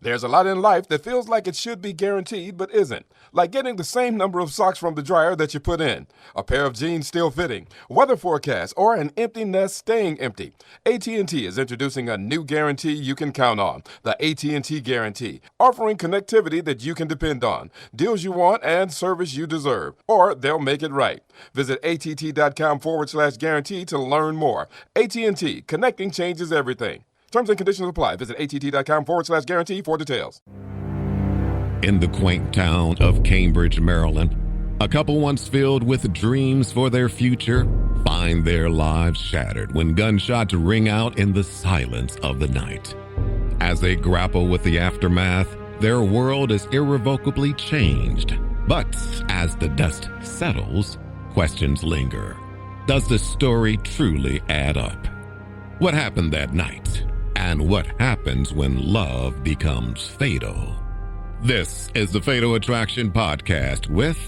There's a lot in life that feels like it should be guaranteed but isn't. Like getting the same number of socks from the dryer that you put in, a pair of jeans still fitting, weather forecast, or an empty nest staying empty. AT&T is introducing a new guarantee you can count on, the AT&T Guarantee, offering connectivity that you can depend on, deals you want, and service you deserve, or they'll make it right. Visit att.com/guarantee to learn more. AT&T, connecting changes everything. Terms and conditions apply. Visit att.com/guarantee for details. In the quaint town of Cambridge, Maryland, a couple once filled with dreams for their future find their lives shattered when gunshots ring out in the silence of the night. As they grapple with the aftermath, their world is irrevocably changed. But as the dust settles, questions linger. Does the story truly add up? What happened that night? And what happens when love becomes fatal? This is the Fatal Attraction Podcast with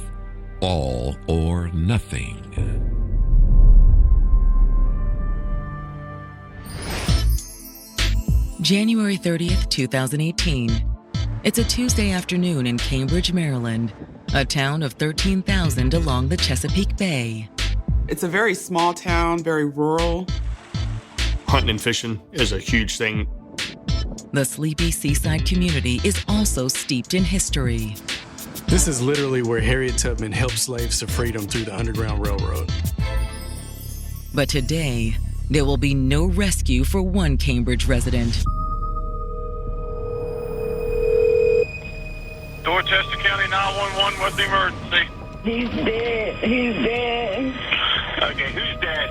All or Nothing. January 30th, 2018. It's a Tuesday afternoon in Cambridge, Maryland, a town of 13,000 along the Chesapeake Bay. It's a very small town, very rural. Hunting and fishing is a huge thing. The sleepy seaside community is also steeped in history. This is literally where Harriet Tubman helped slaves to freedom through the Underground Railroad. But today, there will be no rescue for one Cambridge resident. Dorchester County 911, what's the emergency? He's dead. He's dead. Okay, who's dead?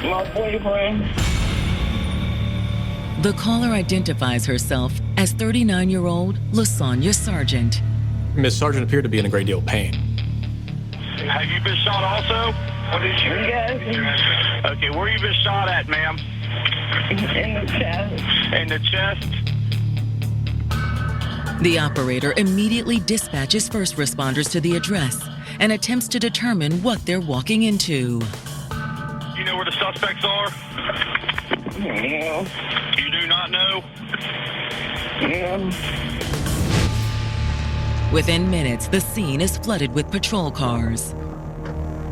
My boyfriend. The caller identifies herself as 39-year-old Lasanja Sargent. Miss Sargent appeared to be in a great deal of pain. Have you been shot also? What did you? Yes. Okay, where you been shot at, ma'am? In the chest. In the chest? The operator immediately dispatches first responders to the address and attempts to determine what they're walking into. You know where the suspects are? No. You do not know? No. Within minutes, the scene is flooded with patrol cars.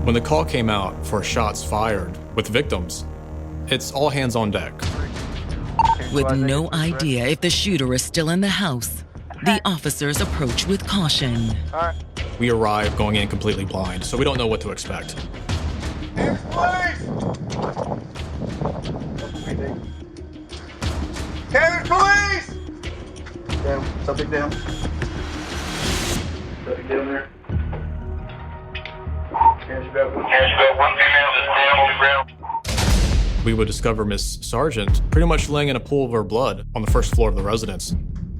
When the call came out for shots fired with victims, it's all hands on deck. With no idea if the shooter is still in the house, the officers approach with caution. We arrived going in completely blind, so we don't know what to expect. Cambridge Police! Down. Subject down. Subject down there. One female is down on the ground. We would discover Miss Sargent pretty much laying in a pool of her blood on the first floor of the residence,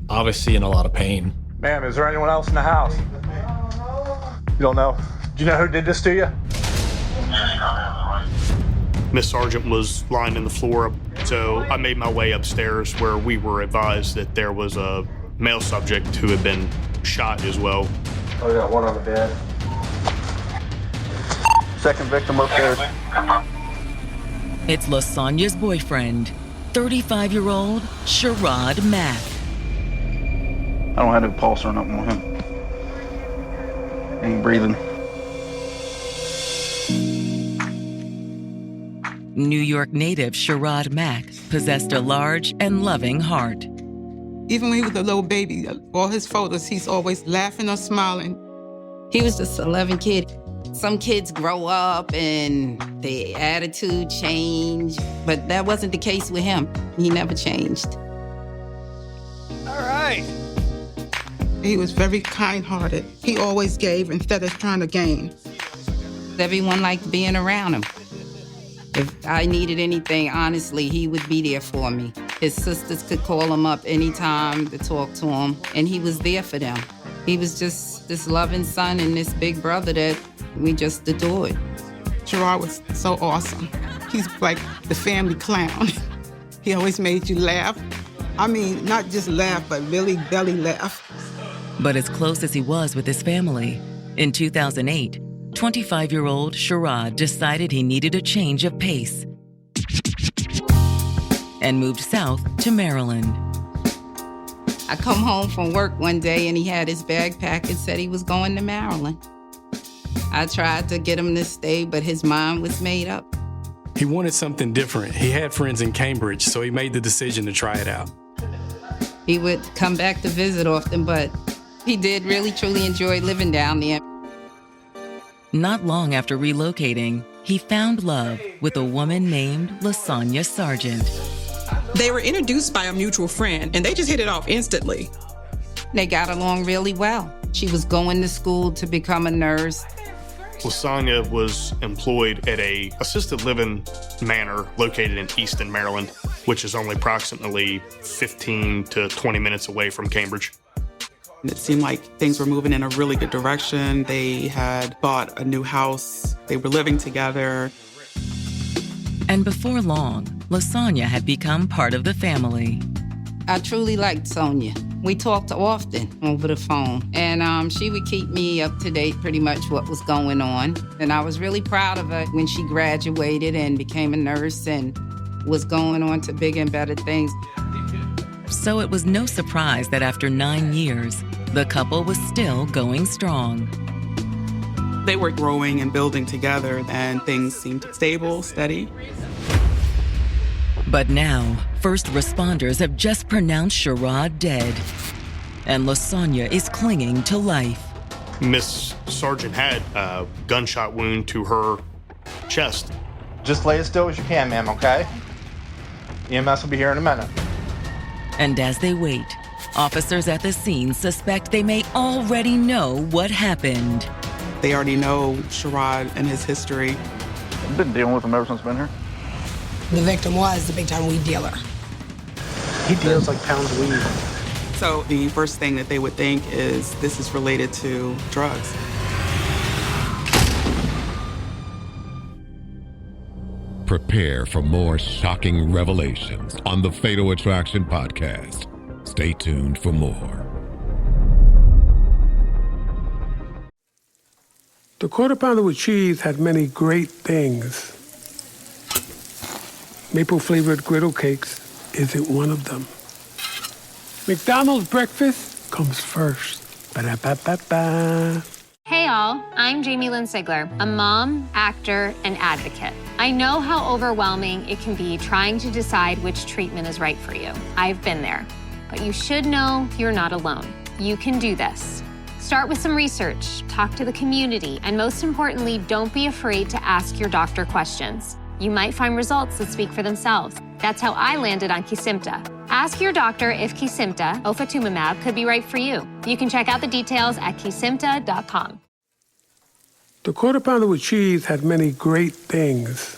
obviously in a lot of pain. Ma'am, is there anyone else in the house? You don't know? Do you know who did this to you? Miss Sargent was lying in the floor, so I made my way upstairs where we were advised that there was a male subject who had been shot as well. Oh, we got one on the bed. Second victim upstairs. It's Lasanja's boyfriend, 35-year-old Sherrod Mack. I don't have no pulse or nothing on him. Ain't breathing. New York native Sherrod Mack possessed a large and loving heart. Even when he was a little baby, all his photos, he's always laughing or smiling. He was just a loving kid. Some kids grow up and their attitude change, but that wasn't the case with him. He never changed. All right. He was very kind-hearted. He always gave instead of trying to gain. Everyone liked being around him. If I needed anything, honestly, he would be there for me. His sisters could call him up anytime to talk to him, and he was there for them. He was just this loving son and this big brother that we just adored. Sherrod was so awesome. He's like the family clown. He always made you laugh. I mean, not just laugh, but really belly laugh. But as close as he was with his family, in 2008, 25-year-old Sherrod decided he needed a change of pace and moved south to Maryland. I come home from work one day and he had his bag packed and said he was going to Maryland. I tried to get him to stay, but his mind was made up. He wanted something different. He had friends in Cambridge, so he made the decision to try it out. He would come back to visit often, but he did really, truly enjoy living down there. Not long after relocating, he found love with a woman named Lasanja Sargent. They were introduced by a mutual friend, and they just hit it off instantly. They got along really well. She was going to school to become a nurse. Lasanja was employed at a assisted living manor located in Easton, Maryland, which is only approximately 15 to 20 minutes away from Cambridge. It seemed like things were moving in a really good direction. They had bought a new house. They were living together. And before long, Lasanja had become part of the family. I truly liked Sonia. We talked often over the phone, and she would keep me up to date pretty much what was going on. And I was really proud of her when she graduated and became a nurse and was going on to bigger and better things. So it was no surprise that after 9 years, the couple was still going strong. They were growing and building together, and things seemed stable, steady. But now, first responders have just pronounced Sherrod dead, and Lasanja is clinging to life. Miss Sargent had a gunshot wound to her chest. Just lay as still as you can, ma'am, okay? EMS will be here in a minute. And as they wait, officers at the scene suspect they may already know what happened. They already know Sherrod and his history. I've been dealing with him ever since I've been here. The victim was the big-time weed dealer. He deals like pounds of weed. So the first thing that they would think is this is related to drugs. Prepare for more shocking revelations on the Fatal Attraction podcast. Stay tuned for more. The Quarter Pounder with Cheese had many great things. Maple-flavored griddle cakes isn't one of them. McDonald's breakfast comes first. Ba-da-ba-ba-ba. Hey all, I'm Jamie Lynn Sigler, a mom, actor, and advocate. I know how overwhelming it can be trying to decide which treatment is right for you. I've been there. But you should know you're not alone. You can do this. Start with some research, talk to the community, and most importantly, don't be afraid to ask your doctor questions. You might find results that speak for themselves. That's how I landed on Kesimpta. Ask your doctor if Kesimpta, ofatumumab, could be right for you. You can check out the details at kesimpta.com. The Quarter Pounder with Cheese had many great things.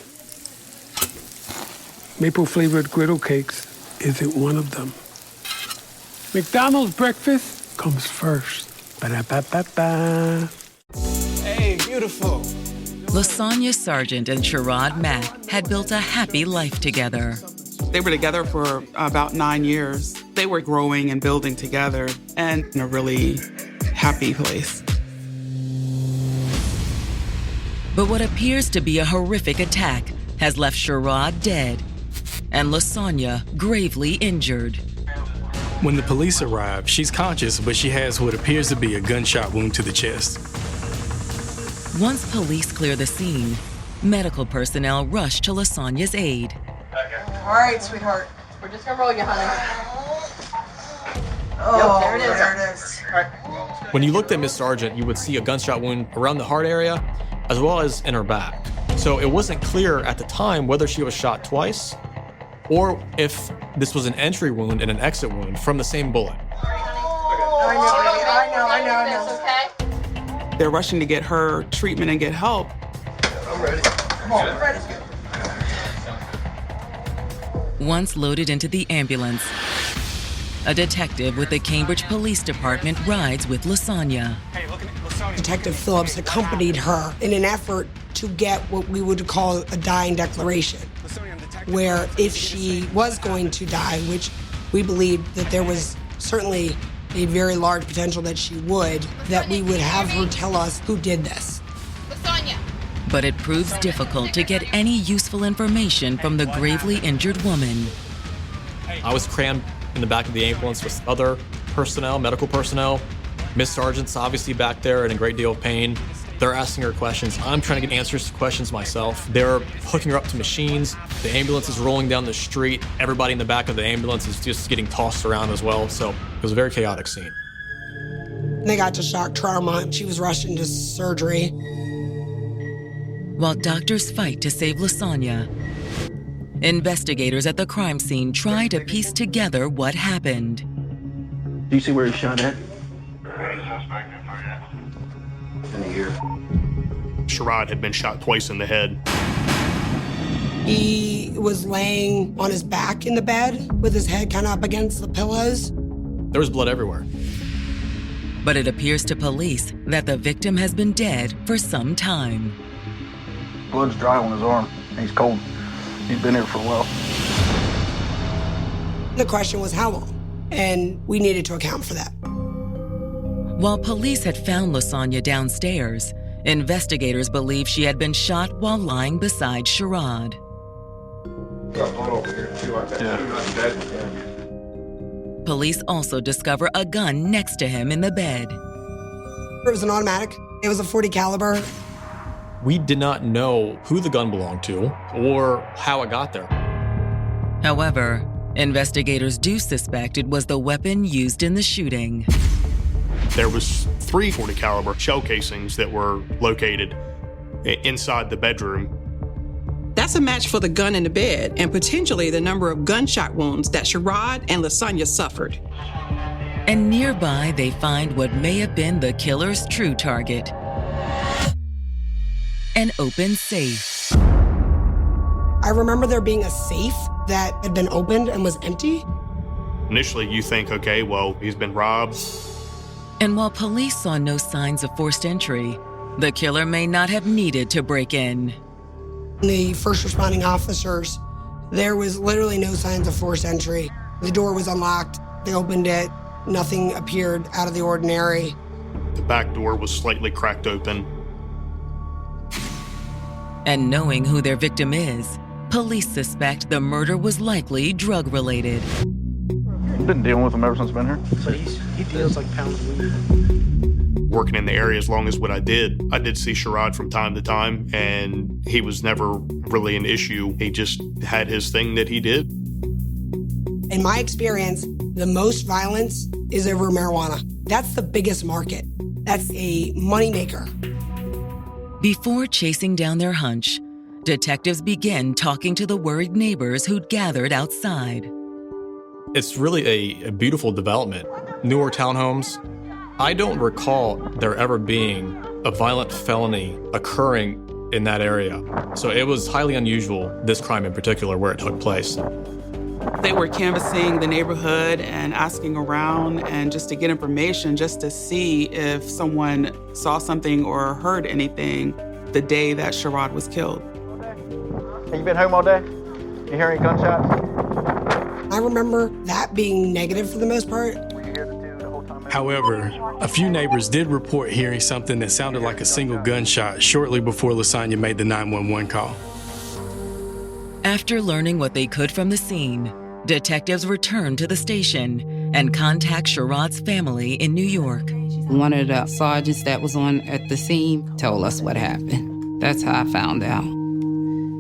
Maple-flavored griddle cakes isn't one of them. McDonald's breakfast comes first. Ba-da-ba-ba-ba. Hey, beautiful. Lasanja Sargent and Sherrod Mack had built a happy life together. They were together for about 9 years. They were growing and building together and in a really happy place. But what appears to be a horrific attack has left Sherrod dead and Lasanja gravely injured. When the police arrive, she's conscious, but she has what appears to be a gunshot wound to the chest. Once police clear the scene, medical personnel rush to Lasanja's aid. All right, sweetheart. We're just gonna roll you, honey. Oh, yep, there it is. All right. When you looked at Miss Sargent, you would see a gunshot wound around the heart area, as well as in her back. So it wasn't clear at the time whether she was shot twice, or if this was an entry wound and an exit wound from the same bullet. I know. They're rushing to get her treatment and get help. I'm ready. Come on, I'm ready. Once loaded into the ambulance, a detective with the Cambridge Police Department rides with Lasanja. Detective Phillips accompanied her in an effort to get what we would call a dying declaration, where if she was going to die, which we believed that there was certainly a very large potential that she would, that we would have her tell us who did this. But it proves difficult to get any useful information from the gravely injured woman. I was crammed in the back of the ambulance with other personnel, medical personnel. Miss Sargent's obviously back there in a great deal of pain. They're asking her questions. I'm trying to get answers to questions myself. They're hooking her up to machines. The ambulance is rolling down the street. Everybody in the back of the ambulance is just getting tossed around as well. So it was a very chaotic scene. They got to shock trauma and she was rushed into surgery. While doctors fight to save Lasanja, investigators at the crime scene try to piece together what happened. Do you see where he shot at? In the ear. Sherrod had been shot twice in the head. He was laying on his back in the bed with his head kind of up against the pillows. There was blood everywhere. But it appears to police that the victim has been dead for some time. Blood's dry on his arm. He's cold. He's been here for a while. The question was how long, and we needed to account for that. While police had found Lasanja downstairs, investigators believe she had been shot while lying beside Sherrod. Police also discover a gun next to him in the bed. It was an automatic. It was a .40 caliber. We did not know who the gun belonged to or how it got there. However, investigators do suspect it was the weapon used in the shooting. There was 3 .40 caliber shell casings that were located inside the bedroom. That's a match for the gun in the bed and potentially the number of gunshot wounds that Sherrod and Lasanja suffered. And nearby, they find what may have been the killer's true target: an open safe. I remember there being a safe that had been opened and was empty. Initially, you think, okay, well, he's been robbed. And while police saw no signs of forced entry, the killer may not have needed to break in. The first responding officers, there was literally no signs of forced entry. The door was unlocked. They opened it. Nothing appeared out of the ordinary. The back door was slightly cracked open. And knowing who their victim is, police suspect the murder was likely drug-related. I've been dealing with him ever since I've been here. So he feels like pounds of weed. Working in the area as long as what I did see Sherrod from time to time, and he was never really an issue. He just had his thing that he did. In my experience, the most violence is over marijuana. That's the biggest market. That's a moneymaker. Before chasing down their hunch, detectives begin talking to the worried neighbors who'd gathered outside. It's really a beautiful development. Newer townhomes. I don't recall there ever being a violent felony occurring in that area. So it was highly unusual, this crime in particular, where it took place. They were canvassing the neighborhood and asking around and just to get information, just to see if someone saw something or heard anything the day that Sherrod was killed. Have you been home all day? You hear any gunshots? I remember that being negative for the most part. However, a few neighbors did report hearing something that sounded like a single gunshot shortly before Lasanja made the 911 call. After learning what they could from the scene, detectives returned to the station and contact Sherrod's family in New York. One of the sergeants that was on at the scene told us what happened. That's how I found out.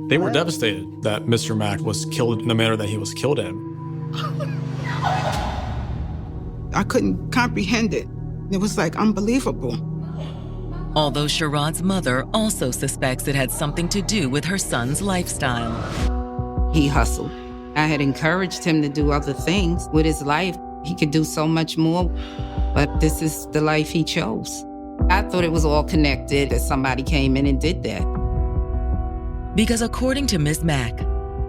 They were devastated that Mr. Mack was killed in the manner that he was killed in. I couldn't comprehend it. It was like unbelievable. Although Sherrod's mother also suspects it had something to do with her son's lifestyle. He hustled. I had encouraged him to do other things with his life. He could do so much more, but this is the life he chose. I thought it was all connected, that somebody came in and did that. Because according to Ms. Mack,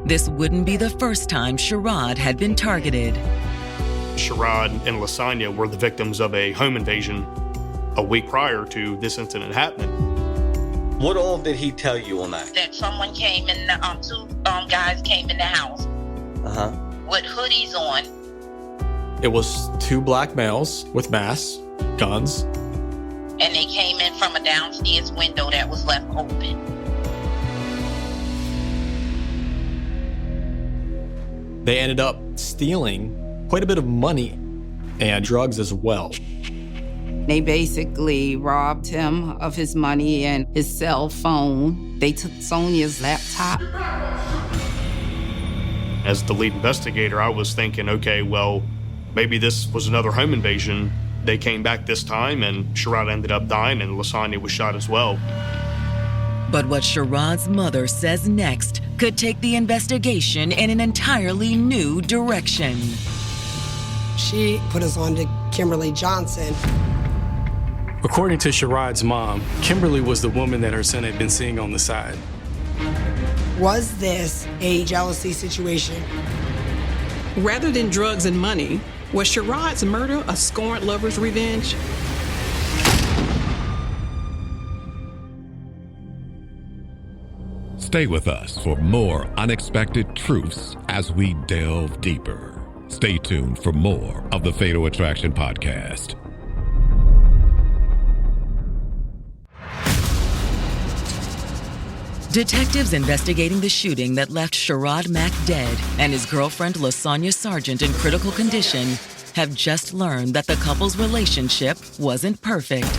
this wouldn't be the first time Sherrod had been targeted. Sherrod and Lasanja were the victims of a home invasion a week prior to this incident happening. What all did he tell you on that? That someone came in, two guys came in the house with hoodies on. It was 2 black males with masks, guns. And they came in from a downstairs window that was left open. They ended up stealing quite a bit of money and drugs as well. They basically robbed him of his money and his cell phone. They took Sonia's laptop. As the lead investigator, I was thinking, okay, well, maybe this was another home invasion. They came back this time and Sherrod ended up dying and Lasanja was shot as well. But what Sherrod's mother says next could take the investigation in an entirely new direction. She put us on to Kimberly Johnson. According to Sherrod's mom, Kimberly was the woman that her son had been seeing on the side. Was this a jealousy situation? Rather than drugs and money, was Sherrod's murder a scorned lover's revenge? Stay with us for more unexpected truths as we delve deeper. Stay tuned for more of the Fatal Attraction Podcast. Detectives investigating the shooting that left Sherrod Mack dead and his girlfriend Lasanja Sargent in critical condition have just learned that the couple's relationship wasn't perfect.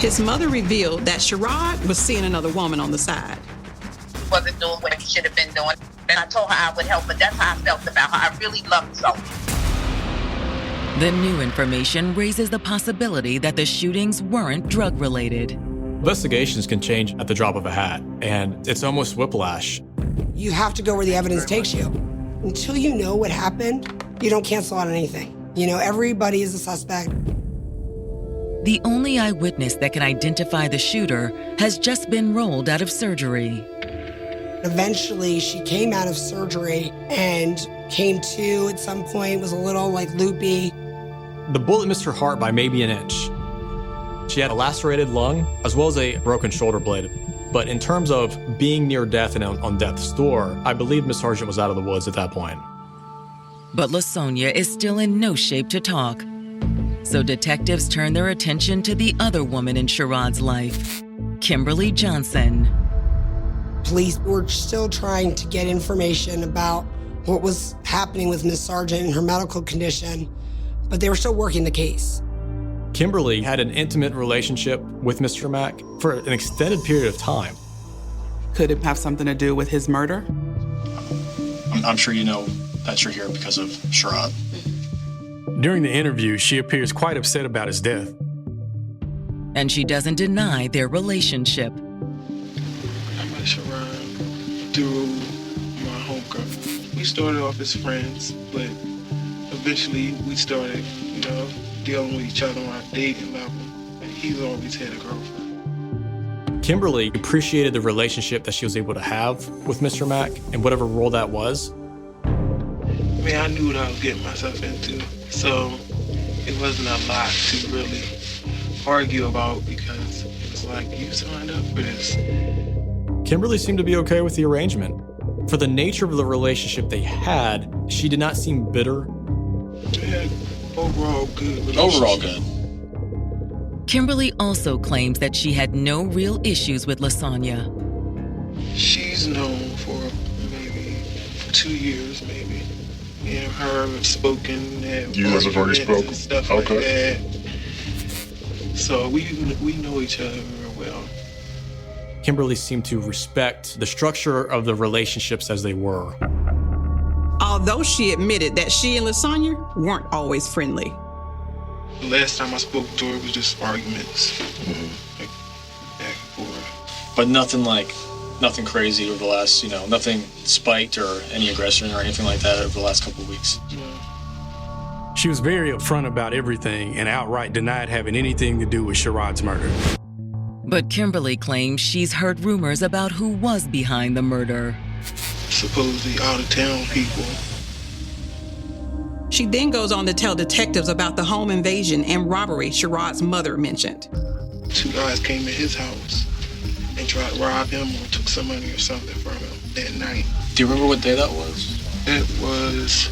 His mother revealed that Sherrod was seeing another woman on the side. Wasn't doing what he should have been doing. And I told her I would help, but that's how I felt about her. I really loved Sophie. The new information raises the possibility that the shootings weren't drug-related. Investigations can change at the drop of a hat, and it's almost whiplash. You have to go where the evidence takes you. Until you know what happened, you don't cancel out anything. You know, everybody is a suspect. The only eyewitness that can identify the shooter has just been rolled out of surgery. Eventually, she came out of surgery and came to at some point, was a little loopy. The bullet missed her heart by maybe an inch. She had a lacerated lung as well as a broken shoulder blade. But in terms of being near death and on death's door, I believe Miss Sargent was out of the woods at that point. But Lasanja is still in no shape to talk. So detectives turn their attention to the other woman in Sherrod's life, Kimberly Johnson. Police were still trying to get information about what was happening with Miss Sargent and her medical condition, but they were still working the case. Kimberly had an intimate relationship with Mr. Mack for an extended period of time. Could it have something to do with his murder? I'm sure you know that you're here because of Sherrod. During the interview, she appears quite upset about his death. And she doesn't deny their relationship. I met Sherrod through my homecoming. We started off as friends, but eventually we started, dealing with each other on a dating level. And he's always had a girlfriend. Kimberly appreciated the relationship that she was able to have with Mr. Mack and whatever role that was. I knew what I was getting myself into, so it wasn't a lot to really argue about because it was like, you signed up for this. Kimberly seemed to be okay with the arrangement. For the nature of the relationship they had, she did not seem bitter. Yeah, overall good. Overall good. Kimberly also claims that she had no real issues with Lasanja. She's known for maybe 2 years, maybe. Me and her have spoken. You guys have already spoken? Stuff okay. Like that. So we know each other very well. Kimberly seemed to respect the structure of the relationships as they were. Although she admitted that she and Lasanja weren't always friendly. The last time I spoke to her was just arguments. Like back and forth. But nothing crazy over the last, nothing spiked or any aggression or anything like that over the last couple of weeks. She was very upfront about everything and outright denied having anything to do with Sherrod's murder. But Kimberly claims she's heard rumors about who was behind the murder. Supposedly out-of-town people. She then goes on to tell detectives about the home invasion and robbery Sherrod's mother mentioned. 2 guys came to his house and tried to rob him or took some money or something from him that night. Do you remember what day that was? It was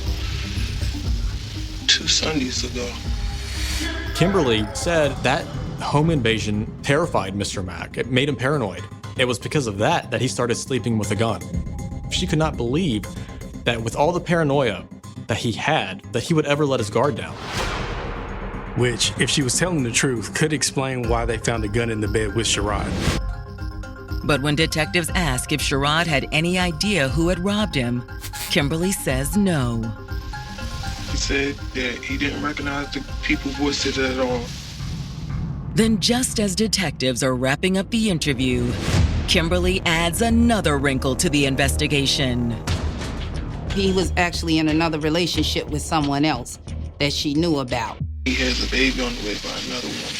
2 Sundays ago. Kimberly said that home invasion terrified Mr. Mack. It made him paranoid. It was because of that he started sleeping with a gun. She could not believe that with all the paranoia that he had that he would ever let his guard down. Which, if she was telling the truth, could explain why they found a gun in the bed with Sherrod. But when detectives ask if Sherrod had any idea who had robbed him, Kimberly says no. He said that he didn't recognize the people's voices at all. Then just as detectives are wrapping up the interview, Kimberly adds another wrinkle to the investigation. He was actually in another relationship with someone else that she knew about. He has a baby on the way by another woman.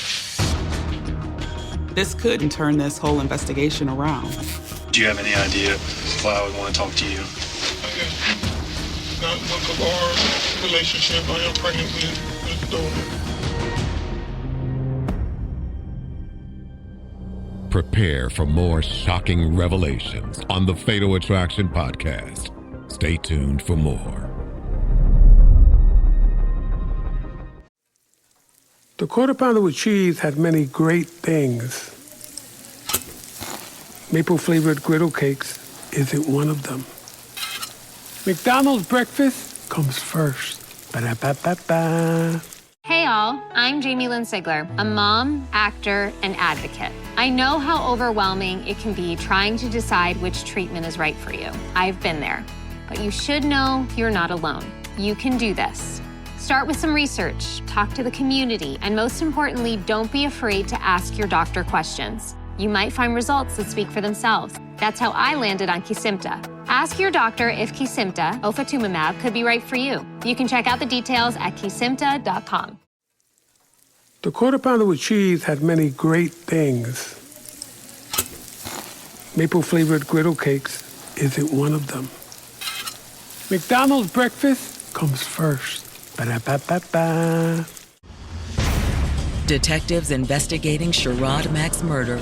This could turn this whole investigation around. Do you have any idea why I would want to talk to you? Not because of our relationship. I am pregnant with his daughter. Prepare for more shocking revelations on the Fatal Attraction podcast. Stay tuned for more. The Quarter Pounder with Cheese had many great things. Maple-flavored griddle cakes isn't one of them. McDonald's breakfast comes first. Ba-da-ba-ba-ba. Hey all, I'm Jamie Lynn Sigler, a mom, actor, and advocate. I know how overwhelming it can be trying to decide which treatment is right for you. I've been there. But you should know you're not alone. You can do this. Start with some research, talk to the community, and most importantly, don't be afraid to ask your doctor questions. You might find results that speak for themselves. That's how I landed on Kesimpta. Ask your doctor if Kesimpta, ofatumumab, could be right for you. You can check out the details at kesimpta.com. The Quarter Pounder with Cheese had many great things. Maple-flavored griddle cakes isn't one of them. McDonald's breakfast comes first. Ba-da-ba-ba-ba. Detectives investigating Sherrod Mack's murder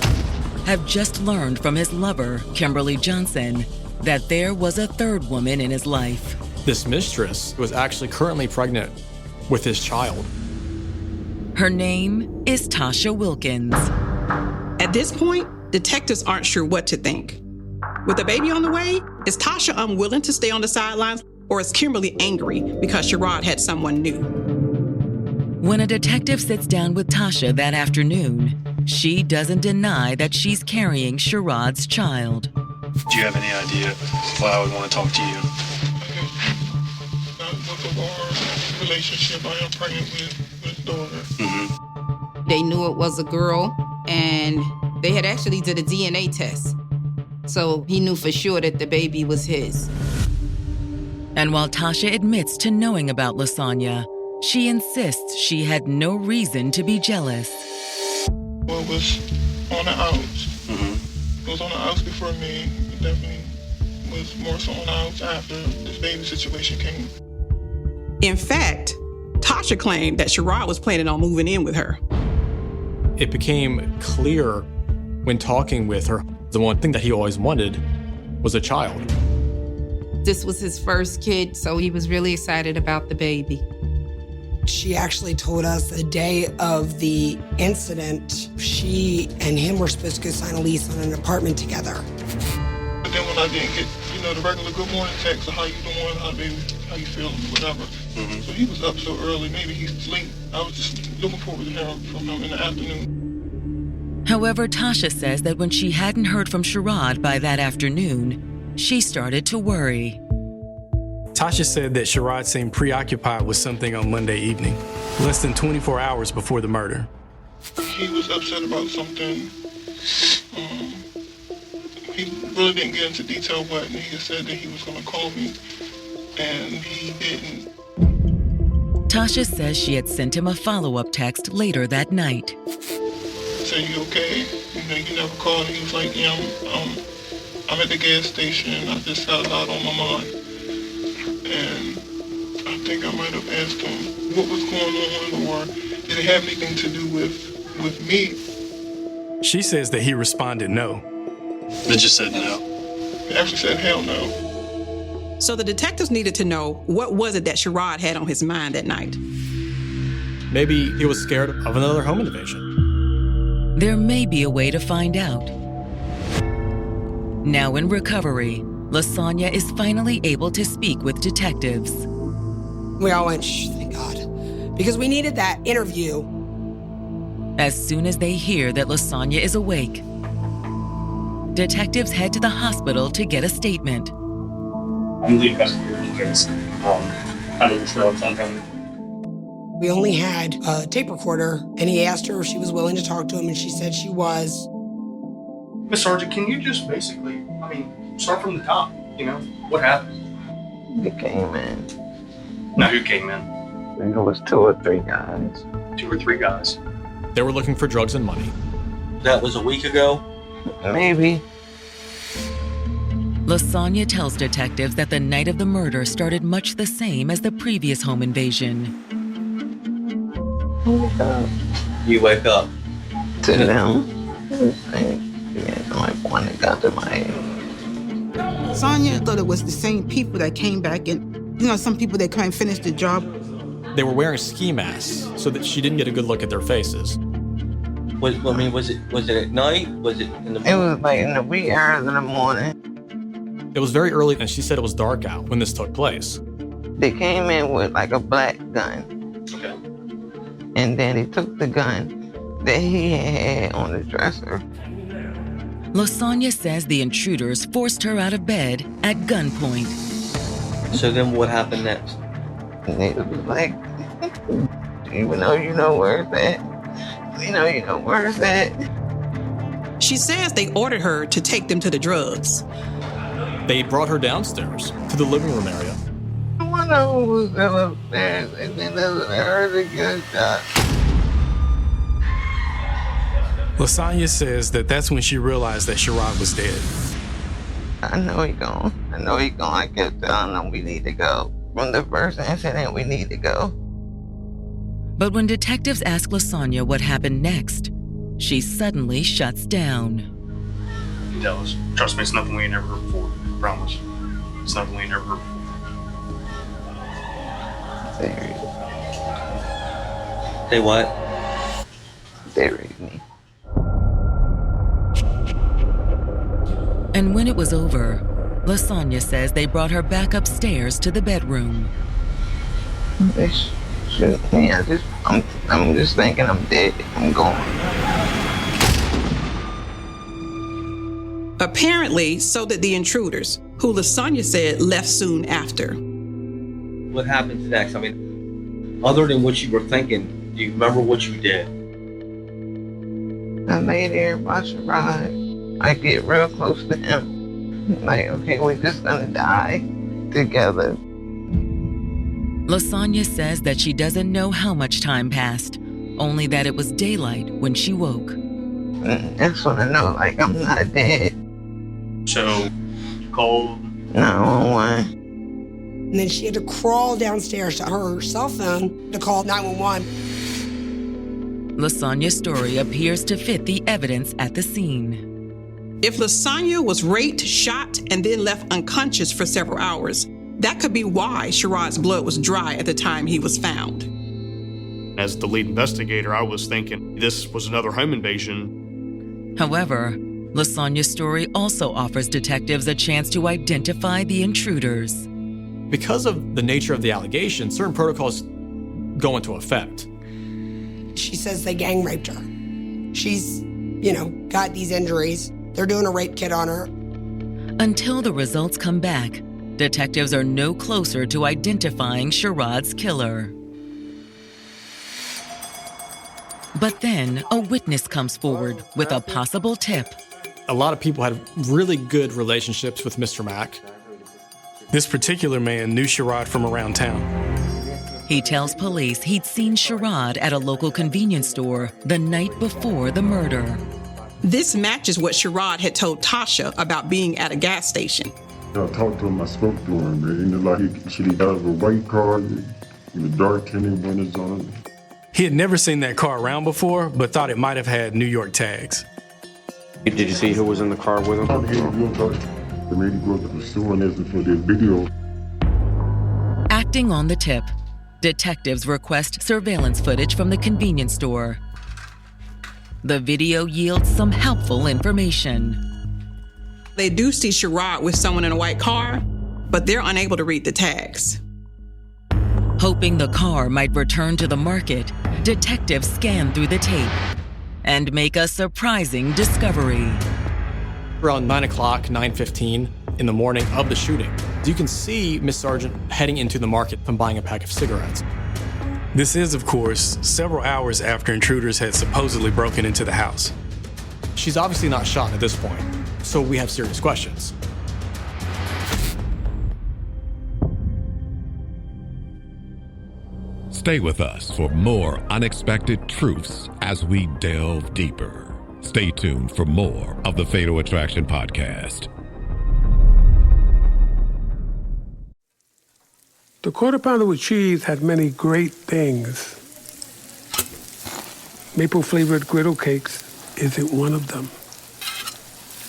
have just learned from his lover, Kimberly Johnson, that there was a third woman in his life. This mistress was actually currently pregnant with his child. Her name is Tasha Wilkins. At this point, detectives aren't sure what to think. With a baby on the way, is Tasha unwilling to stay on the sidelines, or is Kimberly angry because Sherrod had someone new? When a detective sits down with Tasha that afternoon, she doesn't deny that she's carrying Sherrod's child. Do you have any idea why I would want to talk to you? Not because of our relationship. I am pregnant with his daughter. Mm-hmm. They knew it was a girl, and they had actually did a DNA test. So he knew for sure that the baby was his. And while Tasha admits to knowing about Lasanja, she insists she had no reason to be jealous. Well, it was on the outs. Mm-hmm. It was on the outs before me. It definitely was more so on the outs after this baby situation came. In fact, Tasha claimed that Sherrod was planning on moving in with her. It became clear when talking with her, the one thing that he always wanted was a child. This was his first kid, so he was really excited about the baby. She actually told us the day of the incident, she and him were supposed to go sign a lease on an apartment together. But then when I didn't get, the regular good morning text of how you doing, how you feeling, whatever. Mm-hmm. So he was up so early, maybe he's asleep. I was just looking forward to hearing from him in the afternoon. However, Tasha says that when she hadn't heard from Sherrod by that afternoon, she started to worry. Tasha said that Sherrod seemed preoccupied with something on Monday evening, less than 24 hours before the murder. He was upset about something. He really didn't get into detail what, and he said that he was going to call me, and he didn't. Tasha says she had sent him a follow-up text later that night. Said, you okay? You never called. He was like, yeah, I'm at the gas station, and I just got a lot on my mind. And I think I might have asked him what was going on, or did it have anything to do with me? She says that he responded no. They just said no. He actually said hell no. So the detectives needed to know what was it that Sherrod had on his mind that night. Maybe he was scared of another home invasion. There may be a way to find out. Now in recovery, Lasanja is finally able to speak with detectives. We all went, shh, thank God. Because we needed that interview. As soon as they hear that Lasanja is awake, detectives head to the hospital to get a statement. I'm the investigator in the case. I know Sherrod's on him. We only had a tape recorder, and he asked her if she was willing to talk to him, and she said she was. Miss Sargent, can you just basically, start from the top, what happened? They came in. Now, who came in? I think it was 2 or 3 guys. 2 or 3 guys. They were looking for drugs and money. That was a week ago? Maybe. Lasanja tells detectives that the night of the murder started much the same as the previous home invasion. You wake up. To them. Like one that got to my head. Lasanja thought it was the same people that came back and, some people that couldn't finish the job. They were wearing ski masks so that she didn't get a good look at their faces. Was it at night? Was it in the morning? It was like in the wee hours in the morning. It was very early, and she said it was dark out when this took place. They came in with like a black gun. Okay. And then he took the gun that he had on the dresser. Lasanja says the intruders forced her out of bed at gunpoint. So then what happened next? And it was like, even though you know where it's at, you know where it's at. She says they ordered her to take them to the drugs. They brought her downstairs to the living room area. One of them was still upstairs, and then I heard a gunshot. Lasanja says that's when she realized that Sherrod was dead. I know he gone. I kept telling him we need to go. From the first incident, we need to go. But when detectives ask Lasanja what happened next, she suddenly shuts down. Tell us. Trust me, it's nothing we ain't never heard before. I promise. It's nothing we ain't never heard before. They what? They raped me. And when it was over, Lasanja says they brought her back upstairs to the bedroom. They shoot me. I'm just thinking I'm dead. I'm gone. Apparently, so did the intruders, who Lasanja said left soon after. What happens next? Other than what you were thinking, do you remember what you did? I lay there and watch Sherrod. I get real close to him. Like, okay, we're just gonna die together. Lasanja says that she doesn't know how much time passed, only that it was daylight when she woke. That's when I know, like, I'm not dead. So, you called 911. And then she had to crawl downstairs to her cell phone to call 911. Lasanja's story appears to fit the evidence at the scene. If Lasanja was raped, shot, and then left unconscious for several hours, that could be why Sherrod's blood was dry at the time he was found. As the lead investigator, I was thinking this was another home invasion. However, Lasanja's story also offers detectives a chance to identify the intruders. Because of the nature of the allegation, certain protocols go into effect. She says they gang raped her. She's, got these injuries. They're doing a rape kit on her. Until the results come back, detectives are no closer to identifying Sherrod's killer. But then a witness comes forward with a possible tip. A lot of people had really good relationships with Mr. Mack. This particular man knew Sherrod from around town. He tells police he'd seen Sherrod at a local convenience store the night before the murder. This matches what Sherrod had told Tasha about being at a gas station. I talked to him, I spoke to him, man. He drives a white car with dark tinted windows on it. He had never seen that car around before, but thought it might have had New York tags. Did you see who was in the car with him? The lady goes to pursuing this for this video. Acting on the tip, detectives request surveillance footage from the convenience store. The video yields some helpful information. They do see Sherrod with someone in a white car, but they're unable to read the tags. Hoping the car might return to the market, detectives scan through the tape and make a surprising discovery. Around 9 o'clock, 9:15 in the morning of the shooting, you can see Miss Sargent heading into the market and buying a pack of cigarettes. This is, of course, several hours after intruders had supposedly broken into the house. She's obviously not shot at this point, so we have serious questions. Stay with us for more unexpected truths as we delve deeper. Stay tuned for more of the Fatal Attraction Podcast. The Quarter Pounder with Cheese had many great things. Maple-flavored griddle cakes isn't one of them.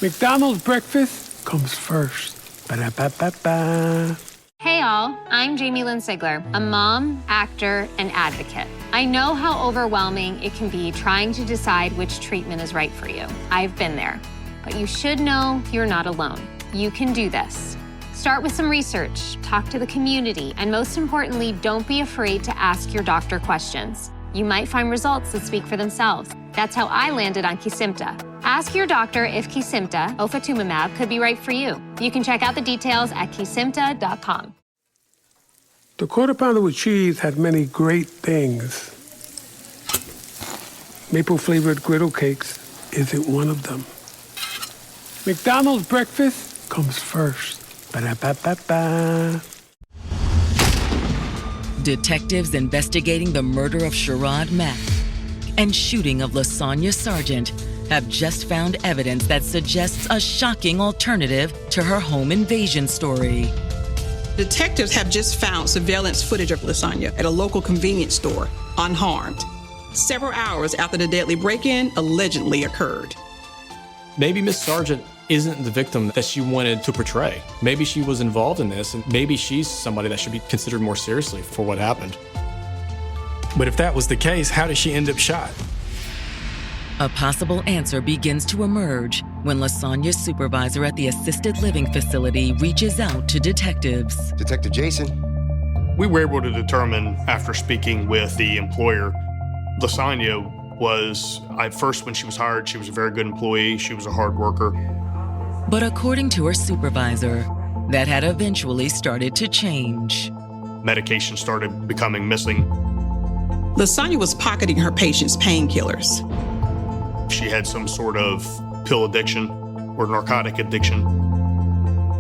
McDonald's breakfast comes first. Ba-da-ba-ba-ba. Hey all, I'm Jamie Lynn Sigler, a mom, actor, and advocate. I know how overwhelming it can be trying to decide which treatment is right for you. I've been there. But you should know you're not alone. You can do this. Start with some research, talk to the community, and most importantly, don't be afraid to ask your doctor questions. You might find results that speak for themselves. That's how I landed on Kesimpta. Ask your doctor if Kesimpta, ofatumumab, could be right for you. You can check out the details at kesimpta.com. The Quarter Pounder with Cheese had many great things. Maple-flavored griddle cakes isn't one of them. McDonald's breakfast comes first. Ba-da-ba-ba-ba. Detectives investigating the murder of Sherrod Mack and shooting of Lasanja Sargent have just found evidence that suggests a shocking alternative to her home invasion story. Detectives have just found surveillance footage of Lasanja at a local convenience store, unharmed, several hours after the deadly break-in allegedly occurred. Maybe Miss Sargent isn't the victim that she wanted to portray. Maybe she was involved in this, and maybe she's somebody that should be considered more seriously for what happened. But if that was the case, how did she end up shot? A possible answer begins to emerge when Lasanja's supervisor at the assisted living facility reaches out to detectives. Detective Jason. We were able to determine after speaking with the employer, Lasanja was, at first when she was hired, she was a very good employee. She was a hard worker. But according to her supervisor, that had eventually started to change. Medication started becoming missing. Lasanja was pocketing her patients' painkillers. She had some sort of pill addiction or narcotic addiction.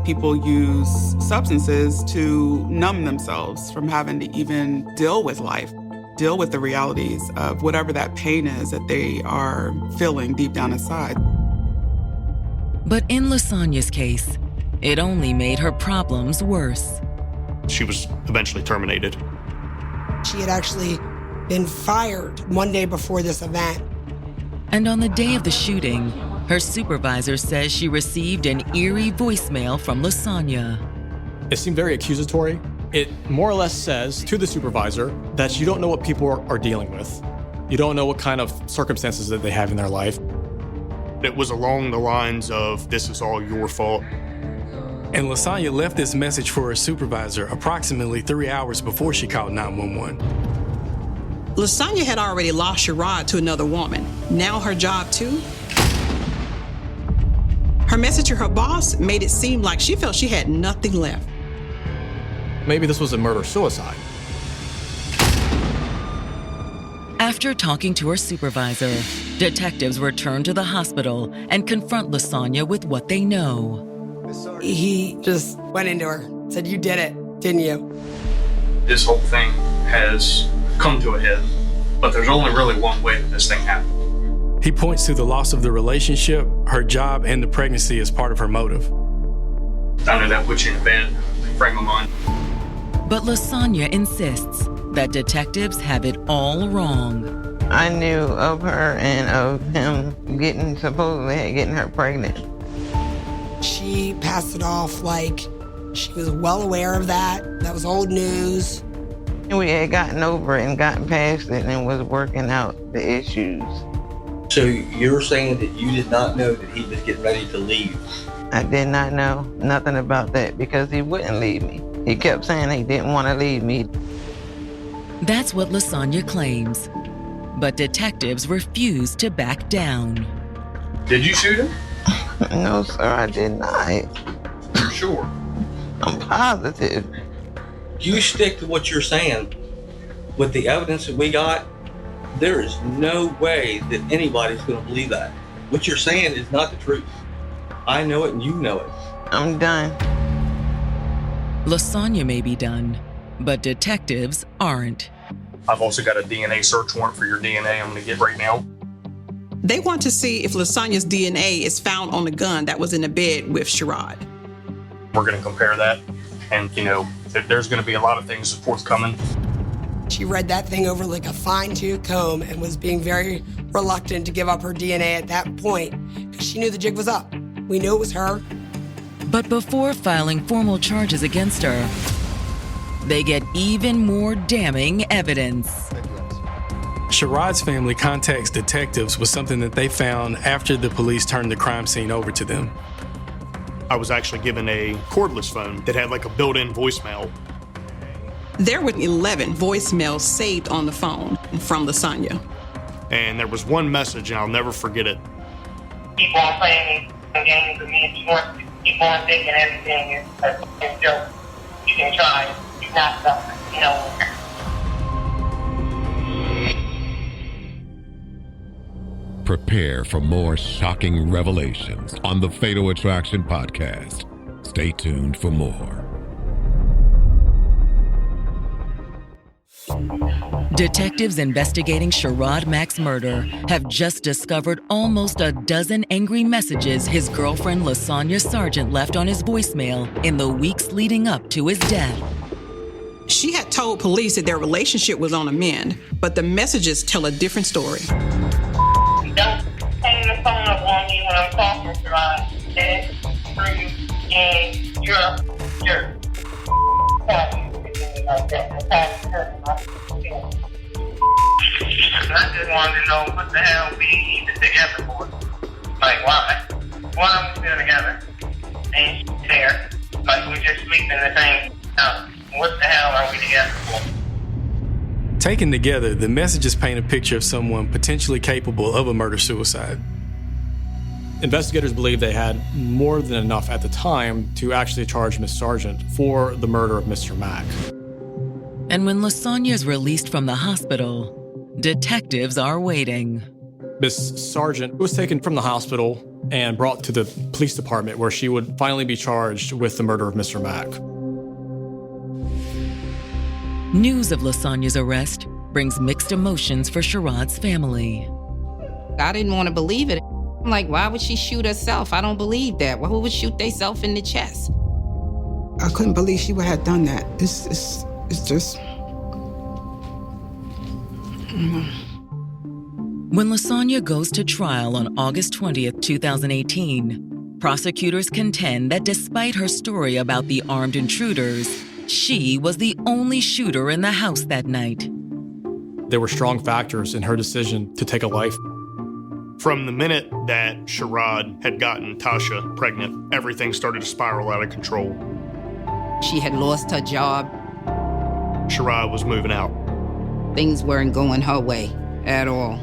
People use substances to numb themselves from having to even deal with life, deal with the realities of whatever that pain is that they are feeling deep down inside. But in Lasanja's case, it only made her problems worse. She was eventually terminated. She had actually been fired one day before this event. And on the day of the shooting, her supervisor says she received an eerie voicemail from Lasanja. It seemed very accusatory. It more or less says to the supervisor that you don't know what people are dealing with. You don't know what kind of circumstances that they have in their life. It was along the lines of, this is all your fault. And Lasanja left this message for her supervisor approximately 3 hours before she called 911. Lasanja had already lost Sherrod to another woman. Now her job too? Her message to her boss made it seem like she felt she had nothing left. Maybe this was a murder-suicide. After talking to her supervisor, detectives return to the hospital and confront Lasanja with what they know. He just went into her, said, "You did it, didn't you?" This whole thing has come to a head, but there's only really one way that this thing happened. He points to the loss of the relationship, her job, and the pregnancy as part of her motive. I know that puts you in a bad frame of mind. But Lasanja insists that detectives have it all wrong. I knew of her and of him supposedly getting her pregnant. She passed it off like she was well aware of that. That was old news. And we had gotten over it and gotten past it and was working out the issues. So you're saying that you did not know that he was getting ready to leave? I did not know nothing about that because he wouldn't leave me. He kept saying he didn't want to leave me. That's what Lasanja claims. But detectives refuse to back down. Did you shoot him? No, sir, I did not. You're sure? I'm positive. You stick to what you're saying. With the evidence that we got, there is no way that anybody's going to believe that. What you're saying is not the truth. I know it and you know it. I'm done. Lasanja may be done, but detectives aren't. I've also got a DNA search warrant for your DNA I'm going to get right now. They want to see if Lasanja's DNA is found on the gun that was in the bed with Sherrod. We're going to compare that. And, there's going to be a lot of things forthcoming. She read that thing over like a fine-tooth comb and was being very reluctant to give up her DNA at that point because she knew the jig was up. We knew it was her. But before filing formal charges against her, they get even more damning evidence. Sherrod's family contacts detectives with something that they found after the police turned the crime scene over to them. I was actually given a cordless phone that had like a built-in voicemail. There were 11 voicemails saved on the phone from Lasanja. And there was one message, and I'll never forget it. Keep on playing games with me if you want to. Keep on thinking everything is a joke. You can try. It's not something, Prepare for more shocking revelations on the Fatal Attraction podcast. Stay tuned for more. Detectives investigating Sherrod Mack's murder have just discovered almost a dozen angry messages his girlfriend Lasanja Sargent left on his voicemail in the weeks leading up to his death. She had told police that their relationship was on a mend, but the messages tell a different story. Don't hang the phone up on me when I'm talking, Sherrod. That's true, and you're a jerk. I just wanted to know what the hell we even together for. Like, why? Why are we still together? Ain't there. Like, we just sleep in the same house. What the hell are we together for? Taken together, the messages paint a picture of someone potentially capable of a murder-suicide. Investigators believe they had more than enough at the time to actually charge Miss Sargent for the murder of Mr. Mack. And when Lasanja is released from the hospital, detectives are waiting. Miss Sargent was taken from the hospital and brought to the police department where she would finally be charged with the murder of Mr. Mack. News of Lasanja's arrest brings mixed emotions for Sherrod's family. I didn't want to believe it. I'm like, why would she shoot herself? I don't believe that. Who would shoot themselves in the chest? I couldn't believe she would have done that. It's just... When Lasanja goes to trial on August 20th, 2018, prosecutors contend that despite her story about the armed intruders, she was the only shooter in the house that night. There were strong factors in her decision to take a life. From the minute that Sherrod had gotten Tasha pregnant, everything started to spiral out of control. She had lost her job. Sherrod was moving out. Things weren't going her way at all.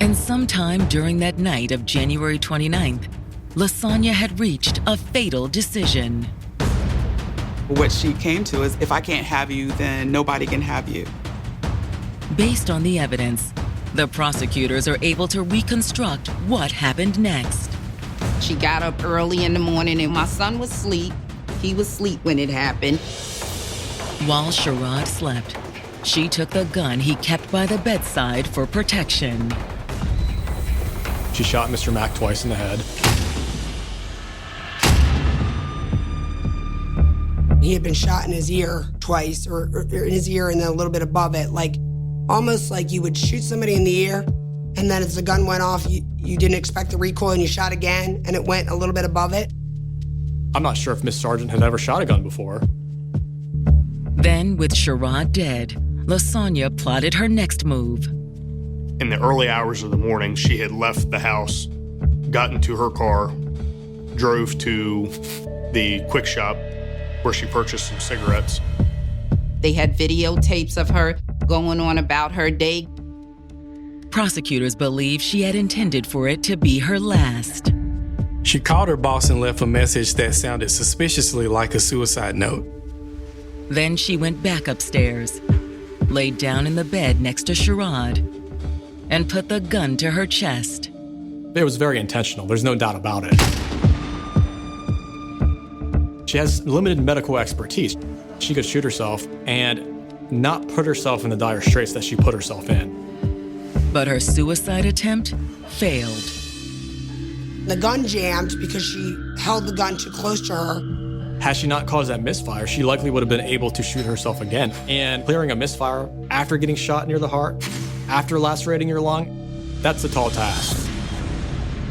And sometime during that night of January 29th, Lasanja had reached a fatal decision. What she came to is, if I can't have you, then nobody can have you. Based on the evidence, the prosecutors are able to reconstruct what happened next. She got up early in the morning and my son was asleep. He was asleep when it happened. While Sherrod slept, she took the gun he kept by the bedside for protection. She shot Mr. Mack twice in the head. He had been shot in his ear twice, or in his ear and then a little bit above it, like almost like you would shoot somebody in the ear, and then as the gun went off, you didn't expect the recoil and you shot again, and it went a little bit above it. I'm not sure if Miss Sargent had ever shot a gun before. Then, with Sherrod dead, Lasanja plotted her next move. In the early hours of the morning, she had left the house, got into her car, drove to the quick shop where she purchased some cigarettes. They had videotapes of her going on about her day. Prosecutors believe she had intended for it to be her last. She called her boss and left a message that sounded suspiciously like a suicide note. Then she went back upstairs, laid down in the bed next to Sherrod, and put the gun to her chest. It was very intentional. There's no doubt about it. She has limited medical expertise. She could shoot herself and not put herself in the dire straits that she put herself in. But her suicide attempt failed. The gun jammed because she held the gun too close to her. Had she not caused that misfire, she likely would have been able to shoot herself again. And clearing a misfire after getting shot near the heart, after lacerating your lung, that's a tall task.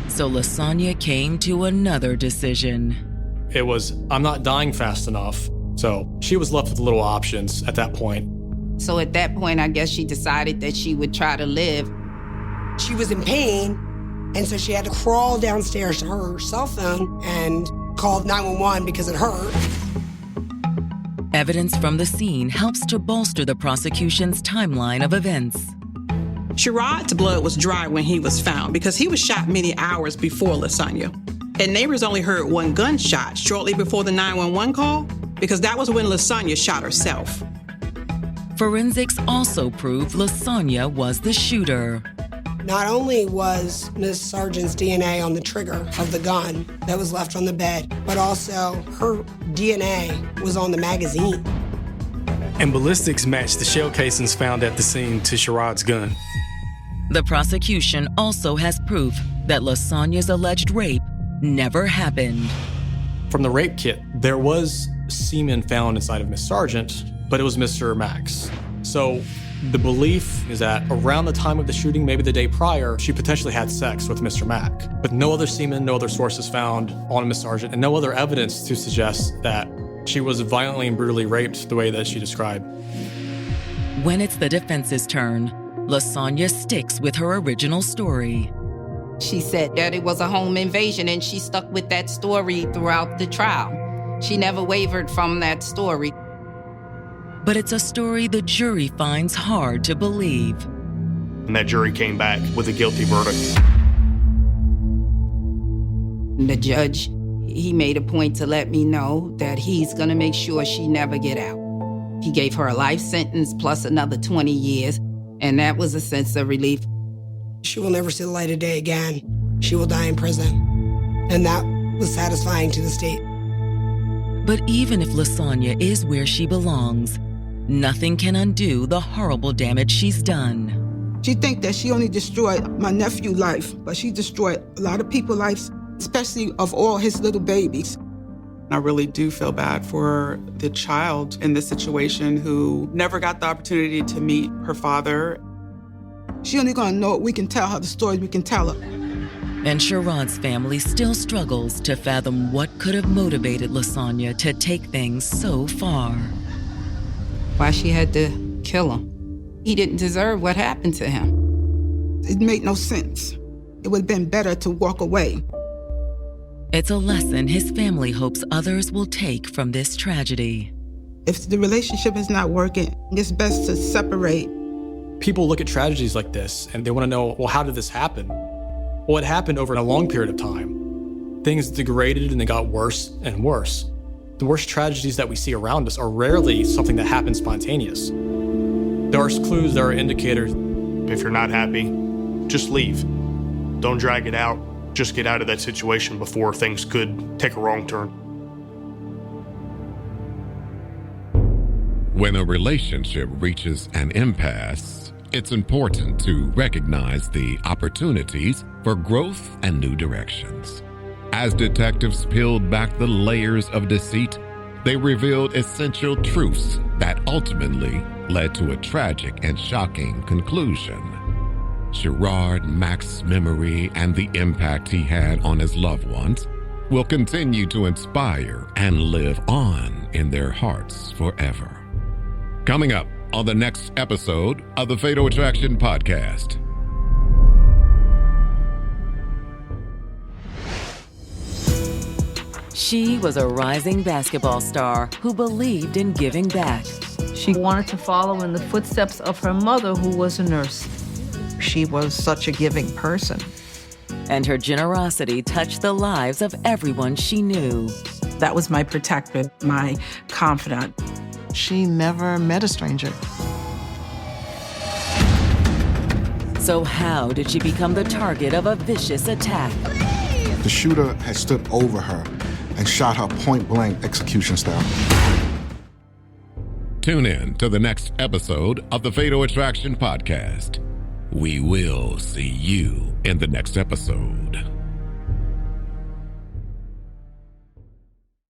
So Lasanja came to another decision. It was, I'm not dying fast enough. So she was left with little options at that point. So at that point, I guess she decided that she would try to live. She was in pain, and so she had to crawl downstairs to her cell phone and called 911 because it hurt. Evidence from the scene helps to bolster the prosecution's timeline of events. Sherrod's blood was dry when he was found because he was shot many hours before Lasanja. And neighbors only heard one gunshot shortly before the 911 call because that was when Lasanja shot herself. Forensics also proved Lasanja was the shooter. Not only was Ms. Sargent's DNA on the trigger of the gun that was left on the bed, but also her DNA was on the magazine. And ballistics matched the shell casings found at the scene to Sherrod's gun. The prosecution also has proof that Lasanja's alleged rape never happened. From the rape kit, there was semen found inside of Miss Sargent, but it was Mr. Max. So the belief is that around the time of the shooting, maybe the day prior, she potentially had sex with Mr. Mack. But no other semen, no other sources found on Miss Sargent, and no other evidence to suggest that she was violently and brutally raped the way that she described. When it's the defense's turn, Lasanja sticks with her original story. She said that it was a home invasion, and she stuck with that story throughout the trial. She never wavered from that story. But it's a story the jury finds hard to believe. And that jury came back with a guilty verdict. The judge, he made a point to let me know that he's gonna make sure she never get out. He gave her a life sentence plus another 20 years, and that was a sense of relief. She will never see the light of day again. She will die in prison. And that was satisfying to the state. But even if Lasanja is where she belongs, nothing can undo the horrible damage she's done. She think that she only destroyed my nephew's life, but she destroyed a lot of people's lives, especially of all his little babies. I really do feel bad for the child in this situation who never got the opportunity to meet her father. She only gonna know it. We can tell her the stories we can tell her. And Sherrod's family still struggles to fathom what could have motivated Lasanja to take things so far. Why she had to kill him. He didn't deserve what happened to him. It made no sense. It would have been better to walk away. It's a lesson his family hopes others will take from this tragedy. If the relationship is not working, it's best to separate. People look at tragedies like this and they want to know, well, how did this happen? Well, it happened over a long period of time. Things degraded and they got worse and worse. The worst tragedies that we see around us are rarely something that happens spontaneous. There are clues, there are indicators. If you're not happy, just leave. Don't drag it out. Just get out of that situation before things could take a wrong turn. When a relationship reaches an impasse, it's important to recognize the opportunities for growth and new directions. As detectives peeled back the layers of deceit, they revealed essential truths that ultimately led to a tragic and shocking conclusion. Sherrod Mack's memory and the impact he had on his loved ones will continue to inspire and live on in their hearts forever. Coming up on the next episode of the Fatal Attraction Podcast. She was a rising basketball star who believed in giving back. She wanted to follow in the footsteps of her mother, who was a nurse. She was such a giving person. And her generosity touched the lives of everyone she knew. That was my protector, my confidant. She never met a stranger. So how did she become the target of a vicious attack? The shooter had stood over her and shot her point-blank execution style. Tune in to the next episode of the Fatal Attraction Podcast. We will see you in the next episode.